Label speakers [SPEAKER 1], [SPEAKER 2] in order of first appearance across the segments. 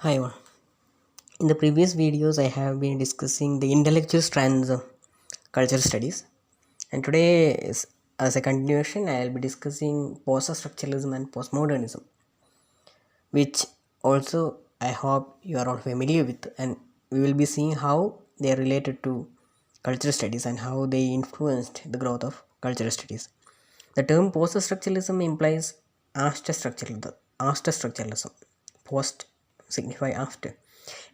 [SPEAKER 1] Hi all. In the previous videos, I have been discussing the intellectual strands of cultural studies, and today, as a continuation, I will be discussing post-structuralism and postmodernism, which also I hope you are all familiar with, and we will be seeing how they are related to cultural studies and how they influenced the growth of cultural studies. The term post-structuralism implies after structuralism. Post signify after,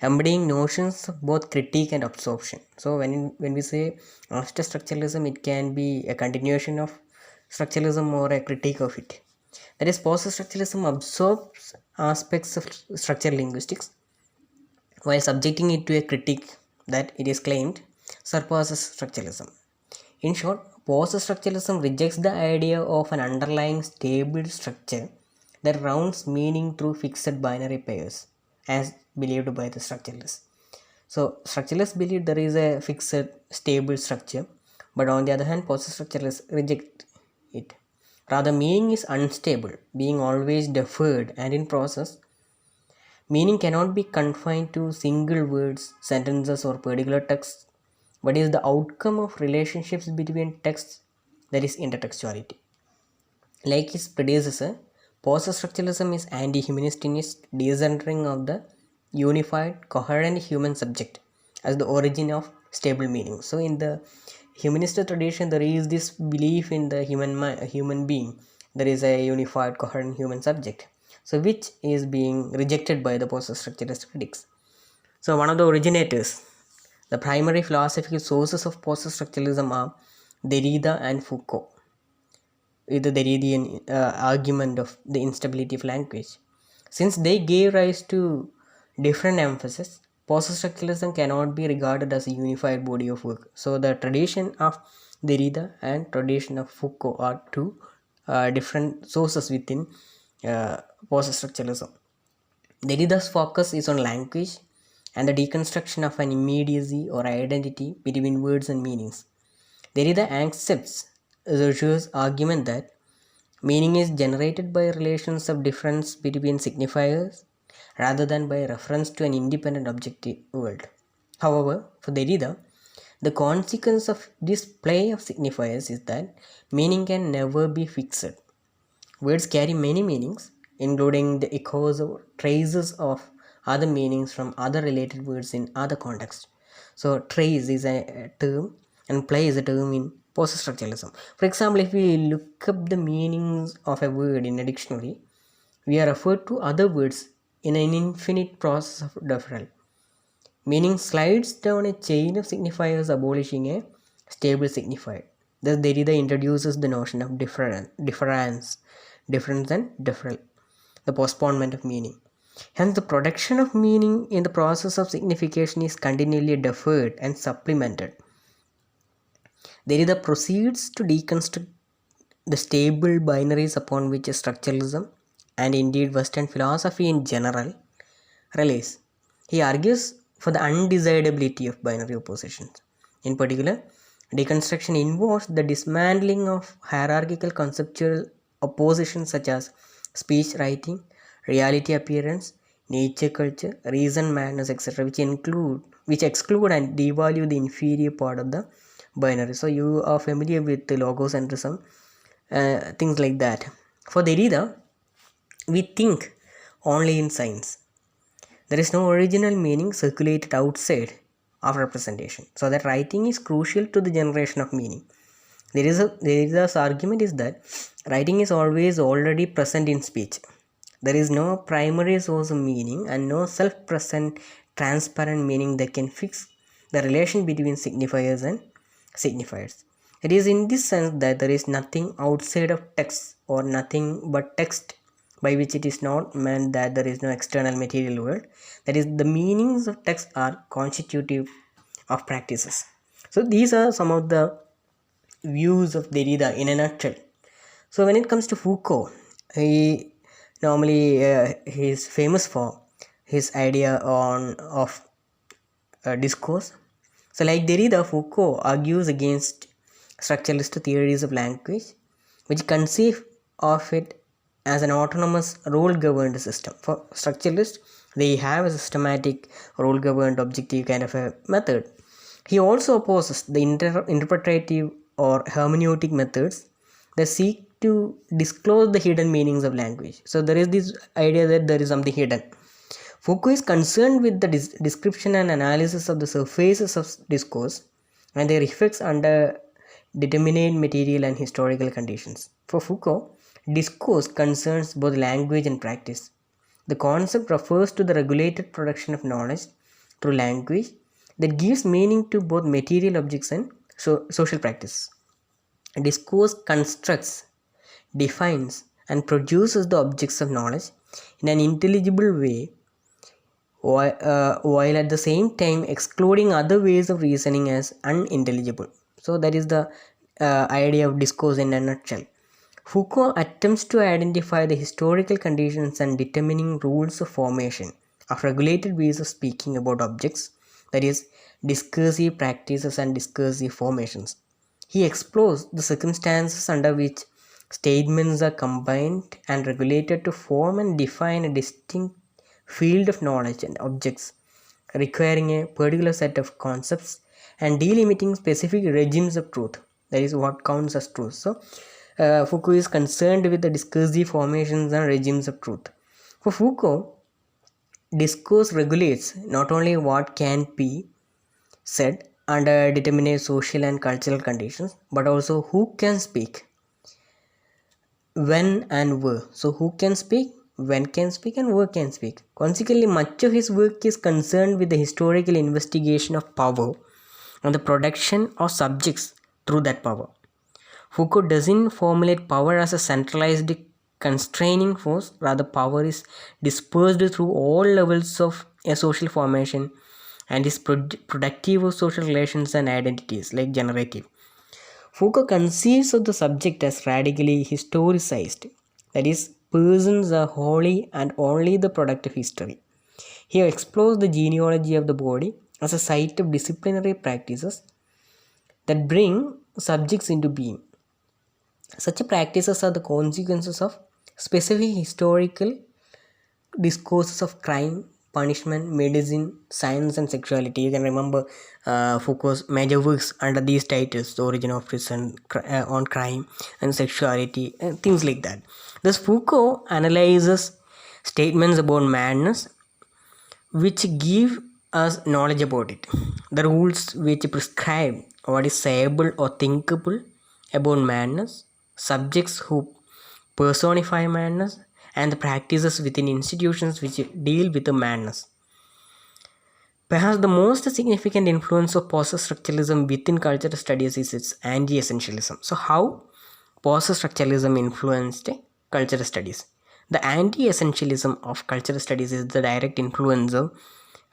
[SPEAKER 1] embodying notions of both critique and absorption. So when we say after structuralism, it can be a continuation of structuralism or a critique of it. That is, post-structuralism absorbs aspects of structural linguistics while subjecting it to a critique that it is claimed surpasses structuralism. In short, post-structuralism rejects the idea of an underlying stable structure that rounds meaning through fixed binary pairs, as believed by the structuralists. So, structuralists believe there is a fixed, stable structure, but on the other hand, post-structuralists reject it. Rather, meaning is unstable, being always deferred, and in process, meaning cannot be confined to single words, sentences, or particular texts, but is the outcome of relationships between texts, that is intertextuality. Like its predecessor, post-structuralism is anti-humanist in its decentering of the unified, coherent human subject as the origin of stable meaning. So, in the humanist tradition, there is this belief in the human being. There is a unified, coherent human subject. So, which is being rejected by the post-structuralist critics. So, one of the originators, the primary philosophical sources of post-structuralism are Derrida and Foucault, with the Derridian argument of the instability of language. Since they gave rise to different emphasis, post-structuralism cannot be regarded as a unified body of work. So the tradition of Derrida and tradition of Foucault are two different sources within post-structuralism. Derrida's focus is on language and the deconstruction of an immediacy or identity between words and meanings. Derrida accepts Saussure's argument that meaning is generated by relations of difference between signifiers rather than by reference to an independent objective world. However, for Derrida, the consequence of this play of signifiers is that meaning can never be fixed. Words carry many meanings, including the echoes or traces of other meanings from other related words in other contexts. So, trace is a term and play is a term in post-structuralism. For example, if we look up the meanings of a word in a dictionary, we are referred to other words in an infinite process of deferral. Meaning slides down a chain of signifiers abolishing a stable signifier. Thus, Derrida introduces the notion of difference and deferral, the postponement of meaning. Hence, the production of meaning in the process of signification is continually deferred and supplemented. Derrida proceeds to deconstruct the stable binaries upon which structuralism and indeed Western philosophy in general relies. He argues for the undesirability of binary oppositions. In particular, deconstruction involves the dismantling of hierarchical conceptual oppositions such as speech writing, reality appearance, nature culture, reason madness, etc., which exclude and devalue the inferior part of the binary. So you are familiar with the logocentrism, things like that. For Derrida, we think only in science. There is no original meaning circulated outside of representation. So that writing is crucial to the generation of meaning. Derrida's argument is that writing is always already present in speech. There is no primary source of meaning and no self-present transparent meaning that can fix the relation between signifiers and signifiers. It is in this sense that there is nothing outside of text or nothing but text, by which it is not meant that there is no external material world. That is, the meanings of text are constitutive of practices. So these are some of the views of Derrida in a nutshell. So when it comes to Foucault, he is famous for his idea of discourse. So like Derrida, Foucault argues against structuralist theories of language, which conceive of it as an autonomous role-governed system. For structuralists, They have a systematic, rule-governed, objective kind of a method. He also opposes the interpretative or hermeneutic methods that seek to disclose the hidden meanings of language. So there is this idea that there is something hidden. Foucault is concerned with the description and analysis of the surfaces of discourse and their effects under determinate material and historical conditions. For Foucault, discourse concerns both language and practice. The concept refers to the regulated production of knowledge through language that gives meaning to both material objects and social practice. Discourse constructs, defines, and produces the objects of knowledge in an intelligible way, while at the same time excluding other ways of reasoning as unintelligible. So that is the idea of discourse in a nutshell. Foucault attempts to identify the historical conditions and determining rules of formation of regulated ways of speaking about objects, that is, discursive practices and discursive formations. He explores the circumstances under which statements are combined and regulated to form and define a distinct field of knowledge and objects, requiring a particular set of concepts and delimiting specific regimes of truth. That is what counts as truth. So, Foucault is concerned with the discursive formations and regimes of truth. For Foucault, discourse regulates not only what can be said under determinate social and cultural conditions, but also who can speak, when and where. So, who can speak, when can speak, and where can speak. Consequently, much of his work is concerned with the historical investigation of power and the production of subjects through that power. Foucault doesn't formulate power as a centralized constraining force, rather, power is dispersed through all levels of a social formation and is productive of social relations and identities, like generative. Foucault conceives of the subject as radically historicized, that is, persons are wholly and only the product of history. He explores the genealogy of the body as a site of disciplinary practices that bring subjects into being. Such practices are the consequences of specific historical discourses of crime, punishment, medicine, science, and sexuality. You can remember Foucault's major works under these titles: The Origin of Reason, on crime and sexuality, and things like that. Thus, Foucault analyzes statements about madness which give us knowledge about it. The rules which prescribe what is sayable or thinkable about madness, subjects who personify madness, and the practices within institutions which deal with the madness. Perhaps the most significant influence of post-structuralism within cultural studies is its anti-essentialism. So how post-structuralism influenced cultural studies? The anti-essentialism of cultural studies is the direct influence of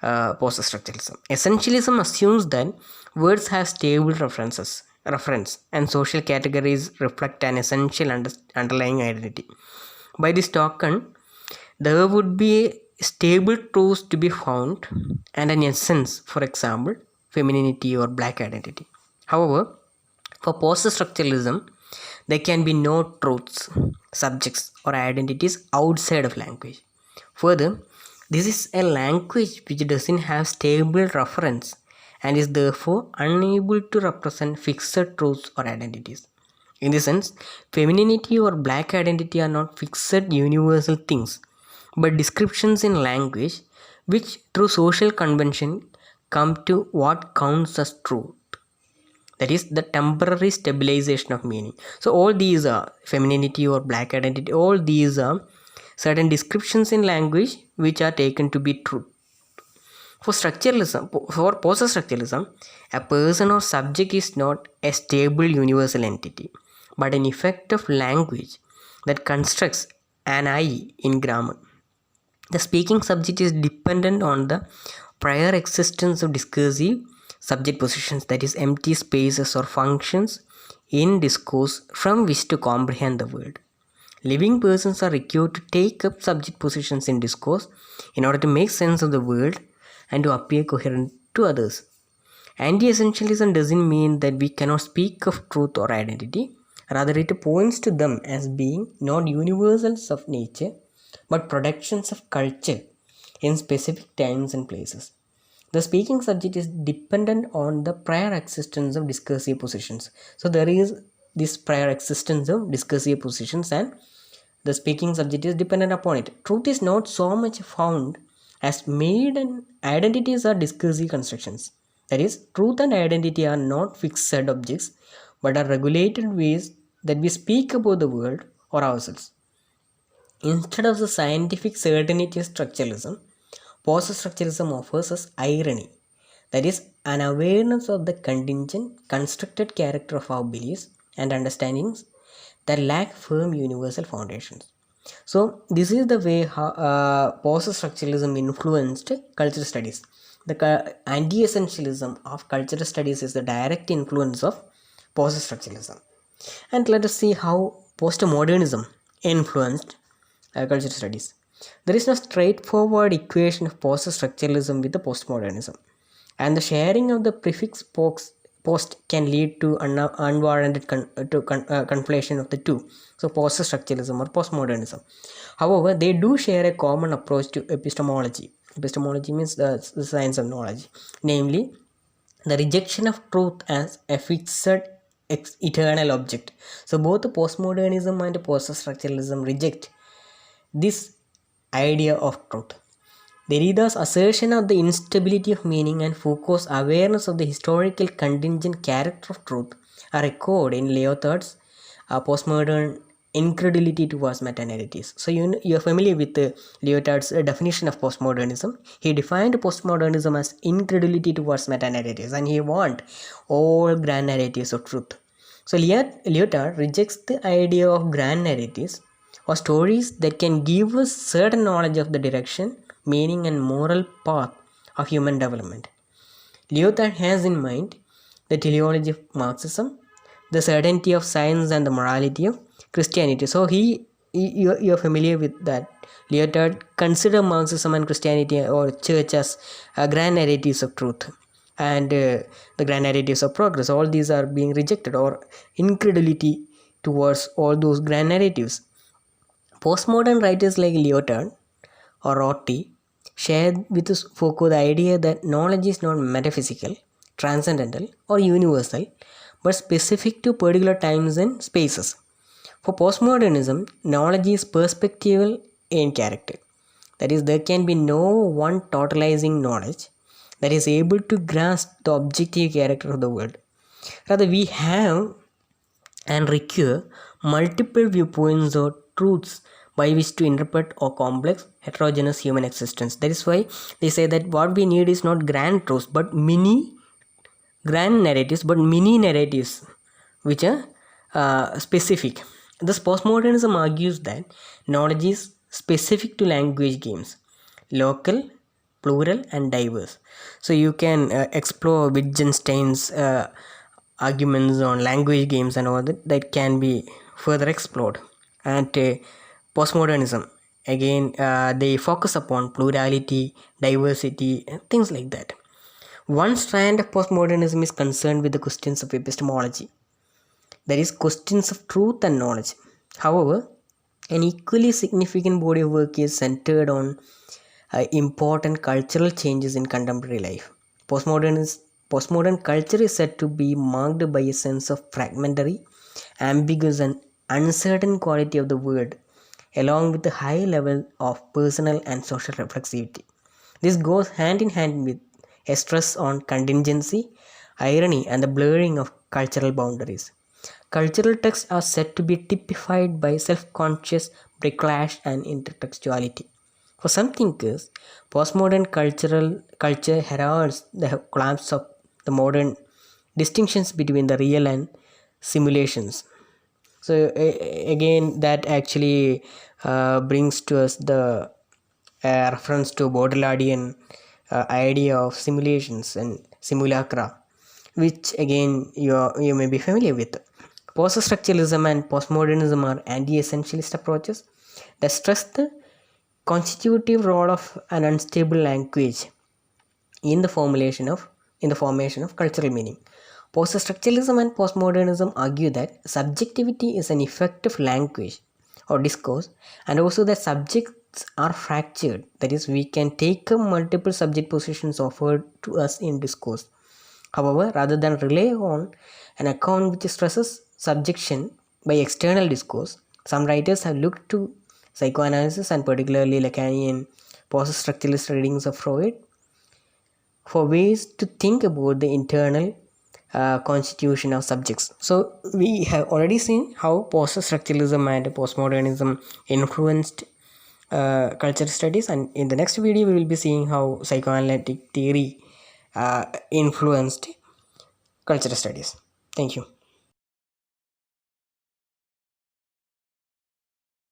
[SPEAKER 1] post-structuralism. Essentialism assumes that words have stable reference and social categories reflect an essential underlying identity. By this token, there would be stable truths to be found and an essence, for example, femininity or black identity. However, for post-structuralism, there can be no truths, subjects, or identities outside of language. Further, this is a language which doesn't have stable reference and is therefore unable to represent fixed truths or identities. In this sense, femininity or black identity are not fixed universal things, but descriptions in language which through social convention come to what counts as truth. That is the temporary stabilization of meaning. So all these are femininity or black identity, all these are certain descriptions in language which are taken to be true. For post-structuralism, a person or subject is not a stable universal entity, but an effect of language that constructs an I in grammar. The speaking subject is dependent on the prior existence of discursive subject positions, that is, empty spaces or functions in discourse from which to comprehend the world. Living persons are required to take up subject positions in discourse in order to make sense of the world and to appear coherent to others. Anti-essentialism doesn't mean that we cannot speak of truth or identity. Rather, it points to them as being not universals of nature, but productions of culture in specific times and places. The speaking subject is dependent on the prior existence of discursive positions. So there is this prior existence of discursive positions, and the speaking subject is dependent upon it. Truth is not so much found as made, and identities are discursive constructions. That is, truth and identity are not fixed objects but are regulated ways that we speak about the world or ourselves. Instead of the scientific certainty of structuralism, post-structuralism offers us irony, that is, an awareness of the contingent, constructed character of our beliefs and understandings that lack firm universal foundations. So, this is the way how post-structuralism influenced cultural studies. The anti-essentialism of cultural studies is the direct influence of post-structuralism. And let us see how postmodernism influenced cultural studies. There is no straightforward equation of post-structuralism with the postmodernism, and the sharing of the prefix post can lead to unwarranted conflation of the two. So, post-structuralism or postmodernism. However, they do share a common approach to epistemology. Epistemology means the science of knowledge, namely the rejection of truth as a fixed eternal object. So both postmodernism and post-structuralism reject this idea of truth. Derrida's assertion of the instability of meaning and Foucault's awareness of the historical contingent character of truth are echoed in Lyotard's postmodern incredulity towards meta-narratives. So you're familiar with Lyotard's definition of postmodernism. He defined postmodernism as incredulity towards meta-narratives, and he want all grand narratives of truth. So Lyotard rejects the idea of grand narratives or stories that can give us certain knowledge of the direction, meaning and moral path of human development. Lyotard has in mind the teleology of Marxism, the certainty of science and the morality of Christianity. So you're familiar with that. Lyotard consider Marxism and Christianity or church as grand narratives of truth, and the grand narratives of progress. All these are being rejected, or incredulity towards all those grand narratives. Postmodern writers like Lyotard or Rorty shared with Foucault the idea that knowledge is not metaphysical, transcendental, or universal, but specific to particular times and spaces. For postmodernism, knowledge is perspectival in character. That is, there can be no one totalizing knowledge that is able to grasp the objective character of the world. Rather, we have and require multiple viewpoints or truths by which to interpret or complex heterogeneous human existence. That is why they say that what we need is not grand truths but mini grand narratives, but mini narratives which are specific. Thus, postmodernism argues that knowledge is specific to language games, local, plural, and diverse. So you can explore Wittgenstein's arguments on language games and all that can be further explored. And postmodernism, again, they focus upon plurality, diversity, and things like that. One strand of postmodernism is concerned with the questions of epistemology, that is, questions of truth and knowledge. However, an equally significant body of work is centered on important cultural changes in contemporary life. Postmodern culture is said to be marked by a sense of fragmentary, ambiguous, and uncertain quality of the world, along with a high level of personal and social reflexivity. This goes hand in hand with a stress on contingency, irony, and the blurring of cultural boundaries. Cultural texts are said to be typified by self-conscious backlash and intertextuality. For some thinkers, postmodern culture heralds the collapse of the modern distinctions between the real and simulations. So again, that actually brings to us the reference to Baudrillardian idea of simulations and simulacra, which again you may be familiar with. Post-structuralism and postmodernism are anti-essentialist approaches that stress the constitutive role of an unstable language in the formation of cultural meaning. Post-structuralism and postmodernism argue that subjectivity is an effective language or discourse, and also that are fractured. That is, we can take multiple subject positions offered to us in discourse. However, rather than rely on an account which stresses subjection by external discourse, some writers have looked to psychoanalysis and particularly Lacanian post-structuralist readings of Freud for ways to think about the internal constitution of subjects. So we have already seen how post-structuralism and postmodernism influenced culture studies, and in the next video we will be seeing how psychoanalytic theory influenced culture studies. Thank you.